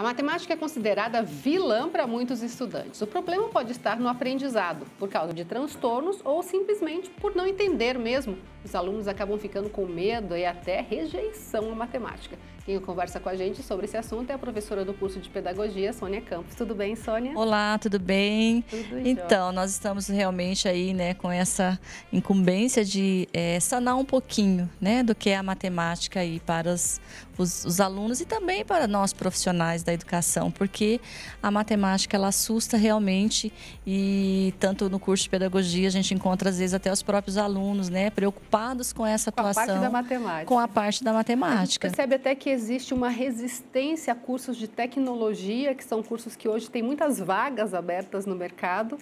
A matemática é considerada vilã para muitos estudantes. O problema pode estar no aprendizado, por causa de transtornos ou simplesmente por não entender mesmo. Os alunos acabam ficando com medo e até rejeição à matemática. Quem conversa com a gente sobre esse assunto é a professora do curso de Pedagogia, Sônia Campos. Tudo bem, Sônia? Olá, tudo bem? Tudo jóia. Então, nós estamos realmente aí, né, com essa incumbência de sanar um pouquinho, né, do que é a matemática aí para os alunos e também para nós profissionais da educação, porque a matemática ela assusta realmente e tanto no curso de Pedagogia a gente encontra às vezes até os próprios alunos, né, preocupados com essa atuação. Com a parte da matemática. Com a parte da matemática. A gente percebe até que existe uma resistência a cursos de tecnologia, que são cursos que hoje têm muitas vagas abertas no mercado,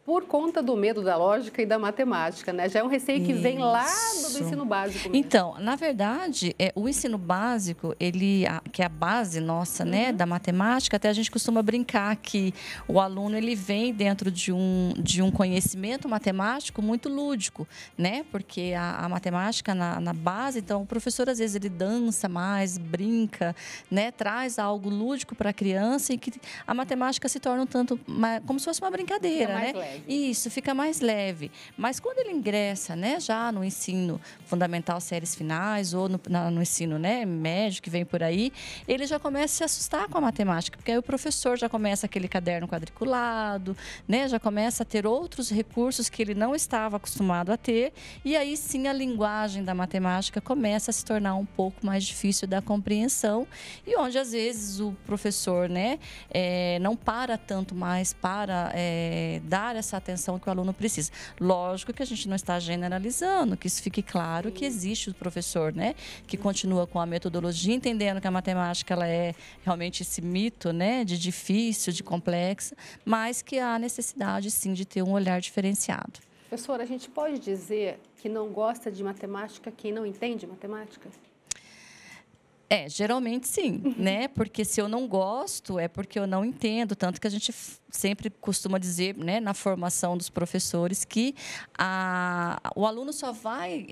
por conta do medo da lógica e da matemática, né? Já é um receio que vem lá do ensino básico mesmo. Então, na verdade, o ensino básico, que é a base nossa, né, da matemática, até a gente costuma brincar que o aluno ele vem dentro de um conhecimento matemático muito lúdico, né? Porque a matemática na base, então o professor às vezes ele dança mais, brinca, né? Traz algo lúdico para a criança e que a matemática se torna um tanto como se fosse uma brincadeira, né? Leve. Isso, fica mais leve. Mas quando ele ingressa, né, já no ensino fundamental, séries finais, ou no ensino, né, médio, que vem por aí, ele já começa a se assustar com a matemática, porque aí o professor já começa aquele caderno quadriculado, né, já começa a ter outros recursos que ele não estava acostumado a ter, e aí sim a linguagem da matemática começa a se tornar um pouco mais difícil da compreensão, e onde às vezes o professor, né, não para tanto mais para dar essa atenção que o aluno precisa. Lógico que a gente não está generalizando, que isso fique claro que existe o professor, né, que continua com a metodologia, entendendo que a matemática ela é realmente esse mito, né, de difícil, de complexa, mas que há necessidade sim de ter um olhar diferenciado. Professora, a gente pode dizer que não gosta de matemática quem não entende matemática? Geralmente sim, né? Porque se eu não gosto, é porque eu não entendo. Tanto que a gente sempre costuma dizer, né, na formação dos professores, que o aluno só vai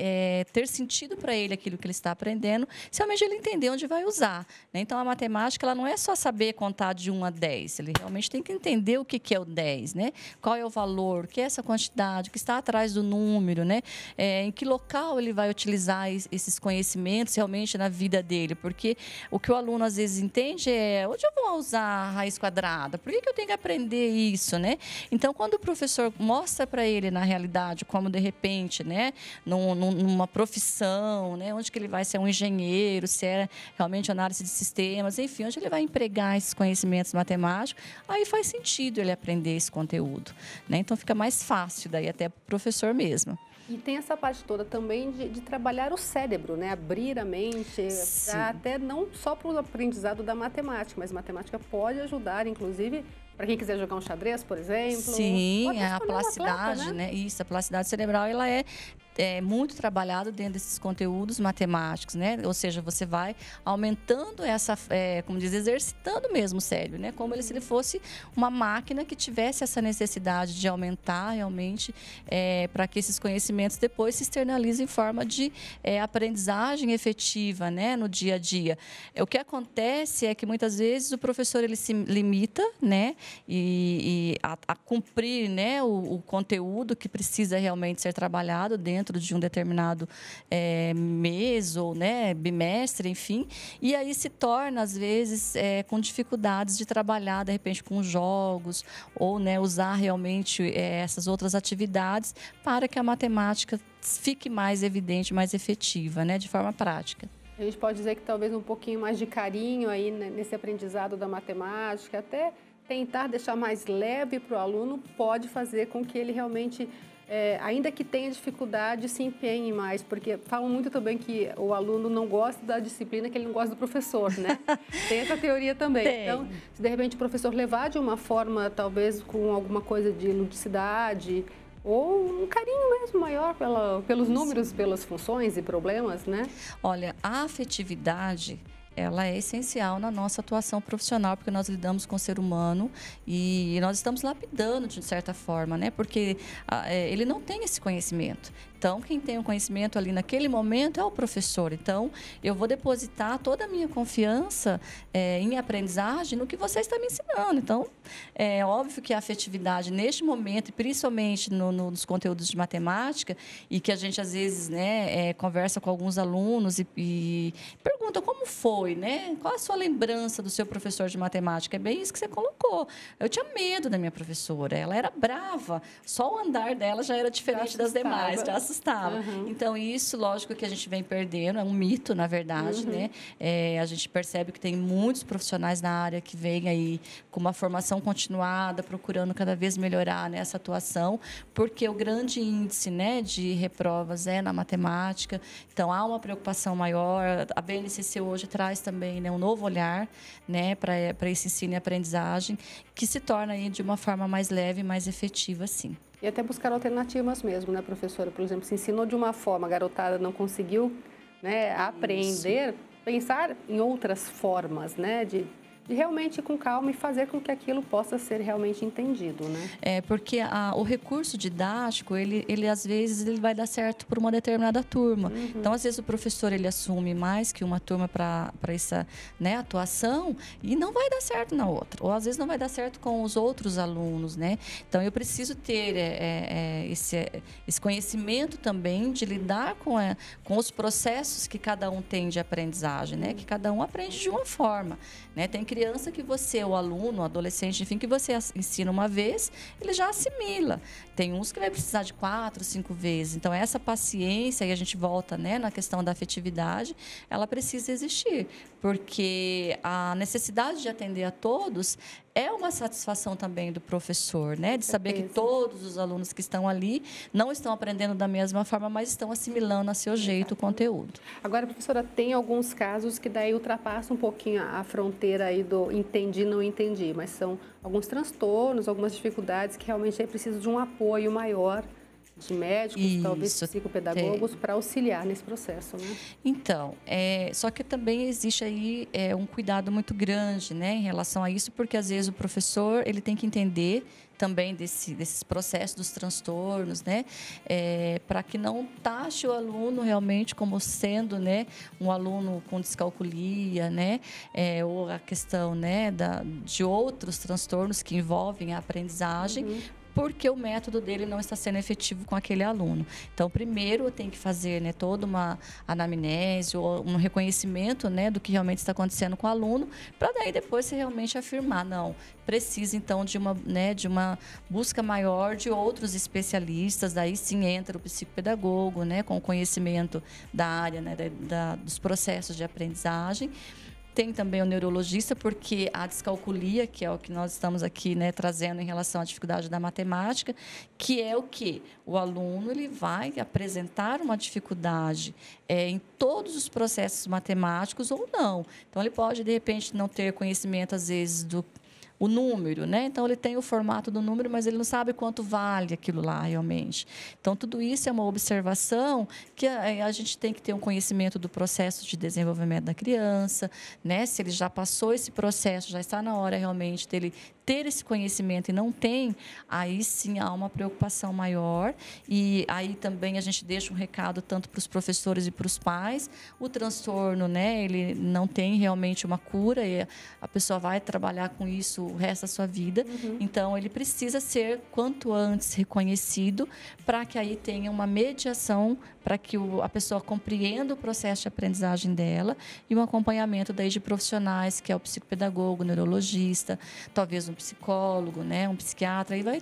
ter sentido para ele aquilo que ele está aprendendo, se realmente ele entender onde vai usar, né? Então, a matemática ela não é só saber contar de 1 a 10, ele realmente tem que entender o que é o 10, né? Qual é o valor, o que é essa quantidade, o que está atrás do número, né? Em que local ele vai utilizar esses conhecimentos realmente na vida dele, porque o que o aluno às vezes entende é onde eu vou usar a raiz quadrada, por que eu tenho que aprender isso, né? Então, quando o professor mostra para ele na realidade como de repente, né, numa profissão, né, onde que ele vai ser um engenheiro, se é realmente análise de sistemas, enfim, onde ele vai empregar esses conhecimentos matemáticos, aí faz sentido ele aprender esse conteúdo, né? Então, fica mais fácil daí até para o professor mesmo. E tem essa parte toda também de trabalhar o cérebro, né? Abrir a mente, até não só para o aprendizado da matemática, mas matemática pode ajudar, inclusive, para quem quiser jogar um xadrez, por exemplo. Sim, a escolher um plasticidade, atleta, né? Isso, a plasticidade cerebral, ela é muito trabalhado dentro desses conteúdos matemáticos, né? Ou seja, você vai aumentando essa, como diz, exercitando mesmo o cérebro, né? Como se ele fosse uma máquina que tivesse essa necessidade de aumentar realmente para que esses conhecimentos depois se externalizem em forma de aprendizagem efetiva, né? No dia a dia. O que acontece é que muitas vezes o professor ele se limita, né? A cumprir, né? O conteúdo que precisa realmente ser trabalhado dentro de um determinado mês ou, né, bimestre, enfim, e aí se torna, às vezes, com dificuldades de trabalhar, de repente, com jogos ou, né, usar realmente essas outras atividades para que a matemática fique mais evidente, mais efetiva, né, de forma prática. A gente pode dizer que talvez um pouquinho mais de carinho aí nesse aprendizado da matemática, até tentar deixar mais leve para o aluno, pode fazer com que ele realmente ainda que tenha dificuldade, se empenhe mais, porque falam muito também que o aluno não gosta da disciplina, que ele não gosta do professor, né? Tem essa teoria também. Tem. Então, se de repente o professor levar de uma forma, talvez com alguma coisa de ludicidade, ou um carinho mesmo maior pelos números, pelas funções e problemas, né? Olha, a afetividade ela é essencial na nossa atuação profissional, porque nós lidamos com o ser humano e nós estamos lapidando de certa forma, né? Porque ele não tem esse conhecimento. Então, quem tem o conhecimento ali naquele momento é o professor. Então, eu vou depositar toda a minha confiança em aprendizagem no que você está me ensinando. Então, é óbvio que a afetividade neste momento, e principalmente nos conteúdos de matemática, e que a gente às vezes, né, conversa com alguns alunos e pergunta como foi, né? Qual a sua lembrança do seu professor de matemática? É bem isso que você colocou. Eu tinha medo da minha professora, ela era brava, só o andar dela já era diferente das demais, já assustava. Então, isso, lógico que a gente vem perdendo, é um mito, na verdade, né? A gente percebe que tem muitos profissionais na área que vêm aí com uma formação continuada, procurando cada vez melhorar nessa atuação, porque o grande índice, né, de reprovas é na matemática, então há uma preocupação maior. A BNCC hoje traz também, né, um novo olhar, né, para esse ensino e aprendizagem, que se torna aí de uma forma mais leve e mais efetiva, sim. E até buscar alternativas mesmo, né, professora? Por exemplo, se ensinou de uma forma, a garotada não conseguiu, né, aprender, pensar em outras formas, né, de realmente com calma e fazer com que aquilo possa ser realmente entendido, né? Porque o recurso didático, ele às vezes ele vai dar certo para uma determinada turma. Então, às vezes o professor ele assume mais que uma turma para essa, né, atuação e não vai dar certo na outra. Ou às vezes não vai dar certo com os outros alunos, né? Então, eu preciso ter esse conhecimento também de lidar com os processos que cada um tem de aprendizagem, né? Que cada um aprende de uma forma, né? Tem criança que você, o aluno, o adolescente, enfim, que você ensina uma vez, ele já assimila. Tem uns que vai precisar de 4, 5 vezes. Então, essa paciência, e a gente volta, né, na questão da afetividade, ela precisa existir, porque a necessidade de atender a todos é uma satisfação também do professor, né? De saber que todos os alunos que estão ali não estão aprendendo da mesma forma, mas estão assimilando a seu jeito o conteúdo. Agora, professora, tem alguns casos que daí ultrapassam um pouquinho a fronteira aí do entendi, não entendi, mas são alguns transtornos, algumas dificuldades que realmente é preciso de um apoio maior de médicos, talvez psicopedagogos, para auxiliar nesse processo, né? Então, só que também existe aí um cuidado muito grande, né, em relação a isso, porque às vezes o professor ele tem que entender também desses processos dos transtornos, né, para que não taxe o aluno realmente como sendo, né, um aluno com descalculia, né, ou a questão, né, de outros transtornos que envolvem a aprendizagem, porque o método dele não está sendo efetivo com aquele aluno. Então, primeiro tem que fazer, né, toda uma anamnese ou um reconhecimento, né, do que realmente está acontecendo com o aluno, para daí depois você realmente afirmar, não, precisa então de uma busca maior de outros especialistas, daí sim entra o psicopedagogo, né, com o conhecimento da área, né, dos processos de aprendizagem. Tem também o neurologista, porque a descalculia, que é o que nós estamos aqui, né, trazendo em relação à dificuldade da matemática, que é o quê? O aluno ele vai apresentar uma dificuldade em todos os processos matemáticos ou não. Então, ele pode, de repente, não ter conhecimento, às vezes, o número, né? Então, ele tem o formato do número, mas ele não sabe quanto vale aquilo lá realmente. Então, tudo isso é uma observação que a gente tem que ter um conhecimento do processo de desenvolvimento da criança, né? Se ele já passou esse processo, já está na hora realmente dele ter esse conhecimento e não tem, aí sim há uma preocupação maior. E aí também a gente deixa um recado tanto para os professores e para os pais. O transtorno, né, ele não tem realmente uma cura e a pessoa vai trabalhar com isso o resto da sua vida. Então, ele precisa ser quanto antes reconhecido para que aí tenha uma mediação, para que a pessoa compreenda o processo de aprendizagem dela e um acompanhamento daí de profissionais, que é o psicopedagogo, o neurologista, talvez um psicólogo, né, um psiquiatra, e vai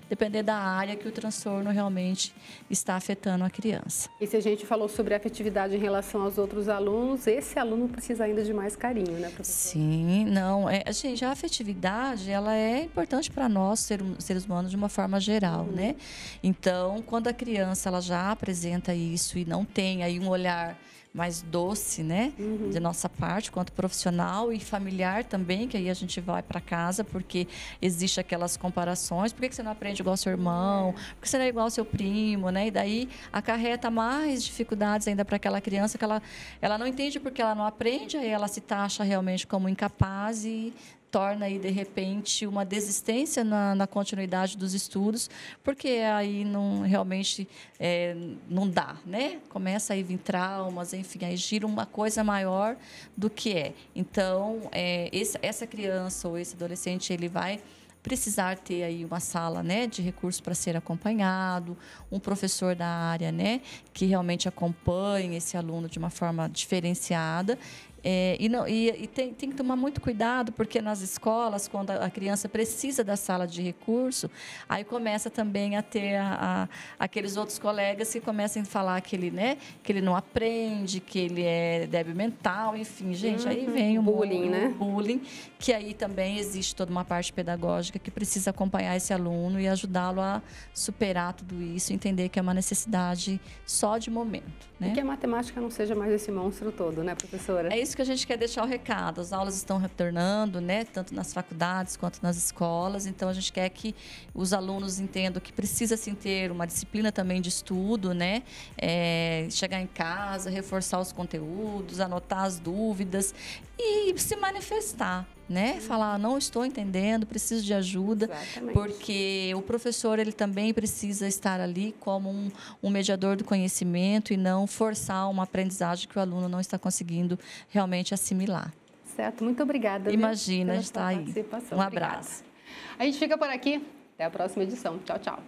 depender da área que o transtorno realmente está afetando a criança. E se a gente falou sobre a afetividade em relação aos outros alunos, esse aluno precisa ainda de mais carinho, né, professora? Sim, não, gente, a afetividade, ela é importante para nós, seres humanos, de uma forma geral, né? Então, quando a criança, ela já apresenta isso e não tem aí um olhar mais doce, né, de nossa parte, quanto profissional e familiar também, que aí a gente vai para casa, porque existe aquelas comparações, por que você não aprende igual ao seu irmão, por que você não é igual ao seu primo, né, e daí acarreta mais dificuldades ainda para aquela criança, que ela não entende porque ela não aprende, aí ela se taxa realmente como incapaz e torna aí, de repente, uma desistência na continuidade dos estudos, porque aí não realmente não dá, né? Começa a vir traumas, enfim, aí gira uma coisa maior do que é. Então, essa criança ou esse adolescente, ele vai precisar ter aí uma sala, né, de recursos para ser acompanhado, um professor da área, né, que realmente acompanhe esse aluno de uma forma diferenciada. E tem que tomar muito cuidado, porque nas escolas, quando a criança precisa da sala de recurso, aí começa também a ter aqueles outros colegas que começam a falar que ele não aprende, que ele é débil mental, enfim, gente, aí vem o bullying, né? Bullying, que aí também existe toda uma parte pedagógica que precisa acompanhar esse aluno e ajudá-lo a superar tudo isso, entender que é uma necessidade só de momento, né? E que a matemática não seja mais esse monstro todo, né, professora? É isso que a gente quer deixar o recado. As aulas estão retornando, né, tanto nas faculdades quanto nas escolas. Então, a gente quer que os alunos entendam que precisa sim ter uma disciplina também de estudo, né? Chegar em casa, reforçar os conteúdos, anotar as dúvidas e se manifestar, né? Falar, não estou entendendo, preciso de ajuda. Exatamente. Porque o professor, ele também precisa estar ali como um mediador do conhecimento e não forçar uma aprendizagem que o aluno não está conseguindo realmente assimilar. Certo, muito obrigada. Imagina, a pela gente está sua aí. participação. Um Obrigada. abraço. A gente fica por aqui. Até a próxima edição. Tchau, tchau.